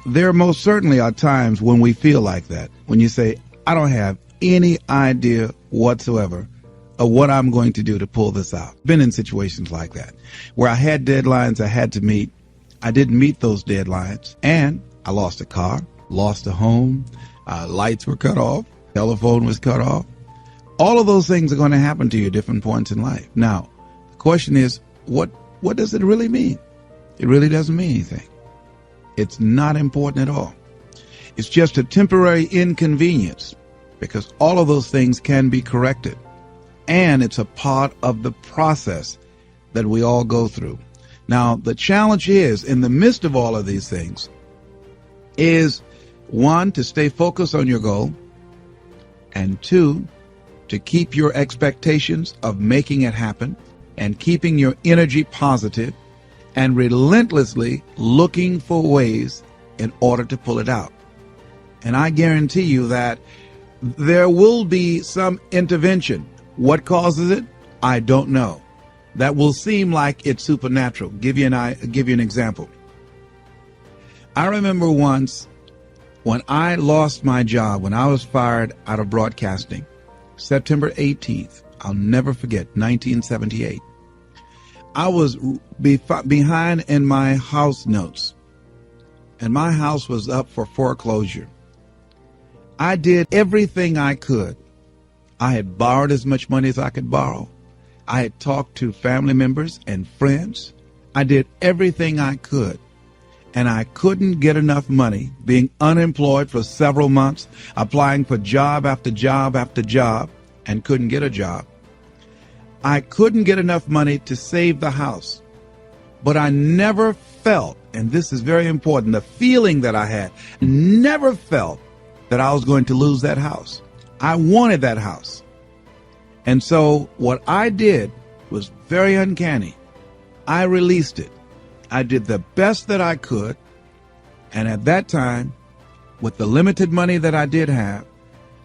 there most certainly are times when we feel like that, when you say, I don't have any idea whatsoever of what I'm going to do to pull this out. Been in situations like that where I had deadlines I had to meet. I didn't meet those deadlines, and I lost a car, lost a home, lights were cut off, telephone was cut off. All of those things are going to happen to you at different points in life. Now, the question is, what does it really mean? It really doesn't mean anything. It's not important at all. It's just a temporary inconvenience, because all of those things can be corrected. And it's a part of the process that we all go through. Now, the challenge is, in the midst of all of these things, is one, to stay focused on your goal, and two, to keep your expectations of making it happen and keeping your energy positive and relentlessly looking for ways in order to pull it out. And I guarantee you that there will be some intervention. What causes it? I don't know. That will seem like it's supernatural. Give you an example. I remember once when I lost my job, when I was fired out of broadcasting, September 18th, I'll never forget, 1978. I was behind in my house notes, and my house was up for foreclosure. I did everything I could. I had borrowed as much money as I could borrow. I had talked to family members and friends. I did everything I could, and I couldn't get enough money, being unemployed for several months, applying for job after job after job, and couldn't get a job. I couldn't get enough money to save the house, but I never felt, and this is very important, the feeling that I had, never felt that I was going to lose that house. I wanted that house. And so what I did was very uncanny. I released it. I did the best that I could. And at that time, with the limited money that I did have,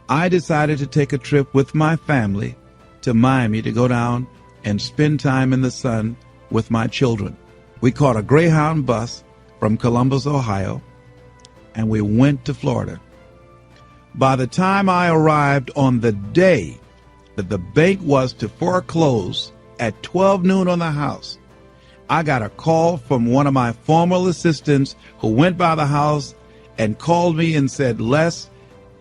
I decided to take a trip with my family to Miami to go down and spend time in the sun with my children. We caught a Greyhound bus from Columbus, Ohio, and we went to Florida. By the time I arrived on the day that the bank was to foreclose at 12 noon on the house, I got a call from one of my former assistants who went by the house and called me and said, Les,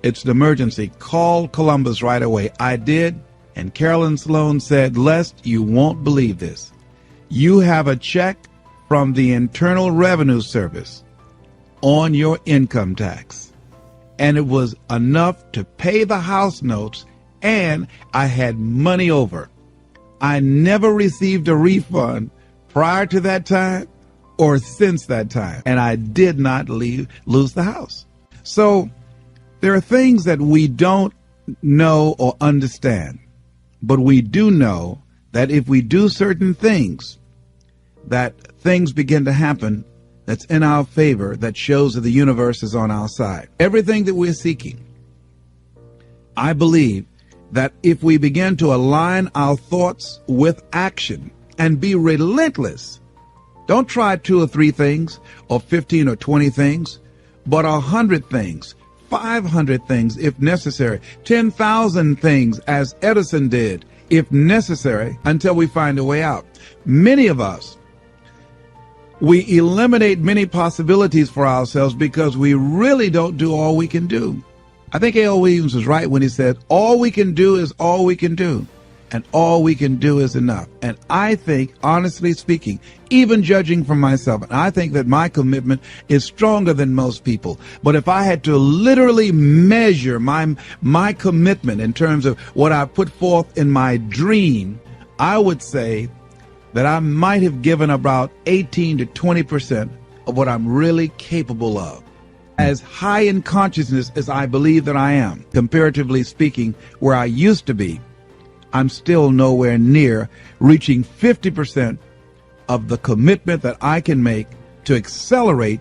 it's an emergency. Call Columbus right away. I did, and Carolyn Sloan said, Les, you won't believe this. You have a check from the Internal Revenue Service on your income tax. And it was enough to pay the house notes, and I had money over. I never received a refund prior to that time or since that time, and I did not lose the house. So there are things that we don't know or understand, but we do know that if we do certain things, that things begin to happen that's in our favor, that shows that the universe is on our side. Everything that we're seeking, I believe that if we begin to align our thoughts with action and be relentless, don't try 2 or 3 things or 15 or 20 things, but 100 things, 500 things if necessary, 10,000 things as Edison did if necessary, until we find a way out. Many of us, we eliminate many possibilities for ourselves because we really don't do all we can do. I think A.L. Williams was right when he said, all we can do is all we can do, and all we can do is enough. And I think, honestly speaking, even judging from myself, and I think that my commitment is stronger than most people. But if I had to literally measure my commitment in terms of what I put forth in my dream, I would say that I might have given about 18 to 20% of what I'm really capable of. As high in consciousness as I believe that I am, comparatively speaking, where I used to be, I'm still nowhere near reaching 50% of the commitment that I can make to accelerate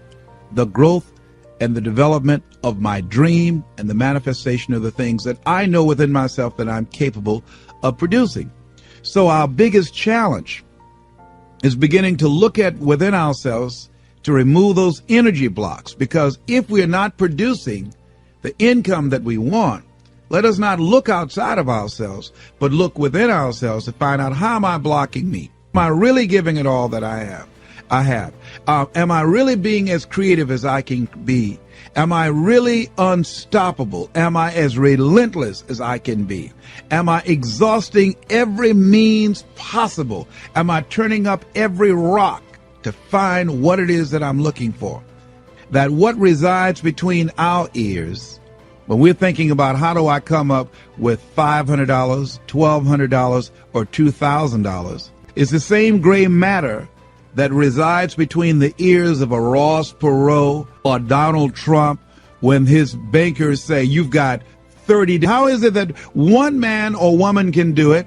the growth and the development of my dream and the manifestation of the things that I know within myself that I'm capable of producing. So our biggest challenge is beginning to look at within ourselves to remove those energy blocks. Because if we're not producing the income that we want, let us not look outside of ourselves, but look within ourselves to find out, how am I blocking me? Am I really giving it all that I have? Am I really being as creative as I can be? Am I really unstoppable? Am I as relentless as I can be? Am I exhausting every means possible? Am I turning up every rock to find what it is that I'm looking for? That what resides between our ears, when we're thinking about how do I come up with $500, $1,200, or $2,000, is the same gray matter that resides between the ears of a Ross Perot or Donald Trump when his bankers say, you've got 30. How is it that one man or woman can do it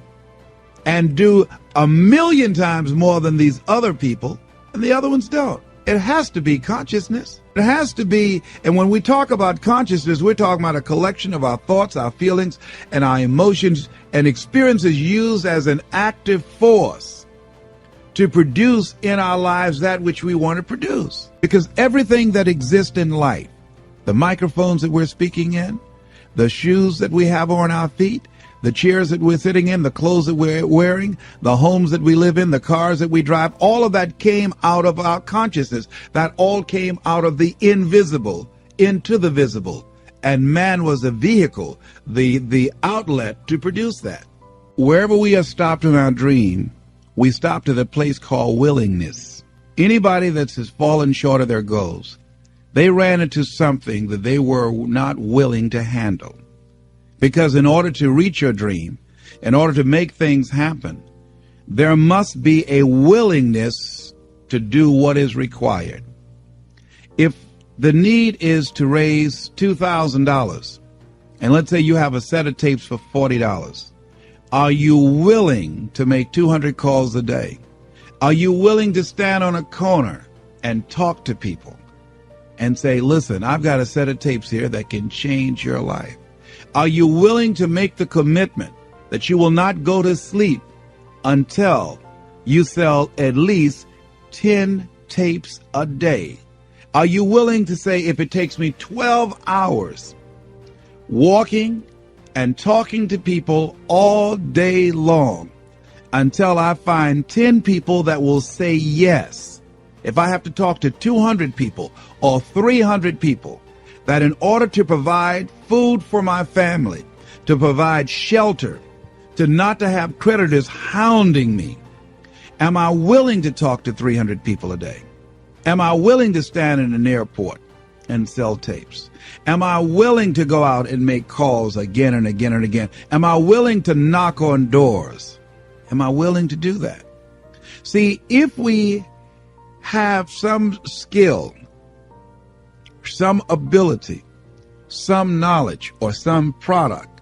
and do 1,000,000 times more than these other people and the other ones don't? It has to be consciousness. It has to be, and when we talk about consciousness, we're talking about a collection of our thoughts, our feelings, and our emotions and experiences used as an active force to produce in our lives that which we want to produce. Because everything that exists in life, the microphones that we're speaking in, the shoes that we have on our feet, the chairs that we're sitting in, the clothes that we're wearing, the homes that we live in, the cars that we drive, all of that came out of our consciousness. That all came out of the invisible into the visible. And man was the vehicle, the outlet to produce that. Wherever we are stopped in our dream, we stopped at a place called willingness. Anybody that has fallen short of their goals, they ran into something that they were not willing to handle. Because in order to reach your dream, in order to make things happen, there must be a willingness to do what is required. If the need is to raise $2,000, and let's say you have a set of tapes for $40, are you willing to make 200 calls a day? Are you willing to stand on a corner and talk to people and say, listen, I've got a set of tapes here that can change your life? Are you willing to make the commitment that you will not go to sleep until you sell at least 10 tapes a day? Are you willing to say, if it takes me 12 hours walking and talking to people all day long until I find 10 people that will say yes, if I have to talk to 200 people or 300 people, that in order to provide food for my family, to provide shelter, to not to have creditors hounding me, am I willing to talk to 300 people a day? Am I willing to stand in an airport and sell tapes? Am I willing to go out and make calls again and again and again? Am I willing to knock on doors? Am I willing to do that? See, if we have some skill, some ability, some knowledge, or some product,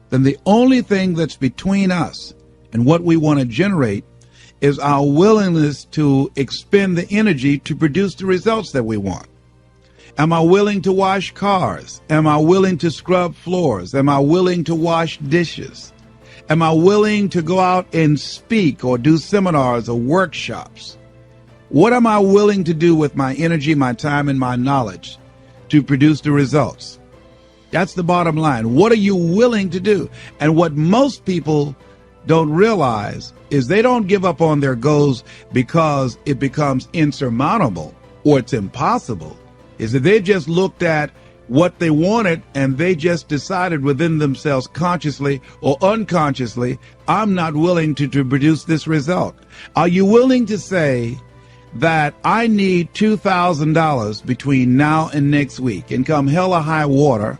then the only thing that's between us and what we want to generate is our willingness to expend the energy to produce the results that we want. Am I willing to wash cars? Am I willing to scrub floors? Am I willing to wash dishes? Am I willing to go out and speak or do seminars or workshops? What am I willing to do with my energy, my time, and my knowledge to produce the results? That's the bottom line. What are you willing to do? And what most people don't realize is they don't give up on their goals because it becomes insurmountable or it's impossible. Is that they just looked at what they wanted and they just decided within themselves, consciously or unconsciously, I'm not willing to produce this result. Are you willing to say that I need $2,000 between now and next week, and come hell or high water,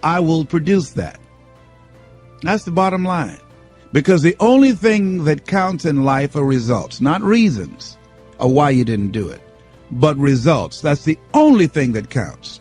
I will produce that? That's the bottom line. Because the only thing that counts in life are results, not reasons of why you didn't do it, but results. That's the only thing that counts.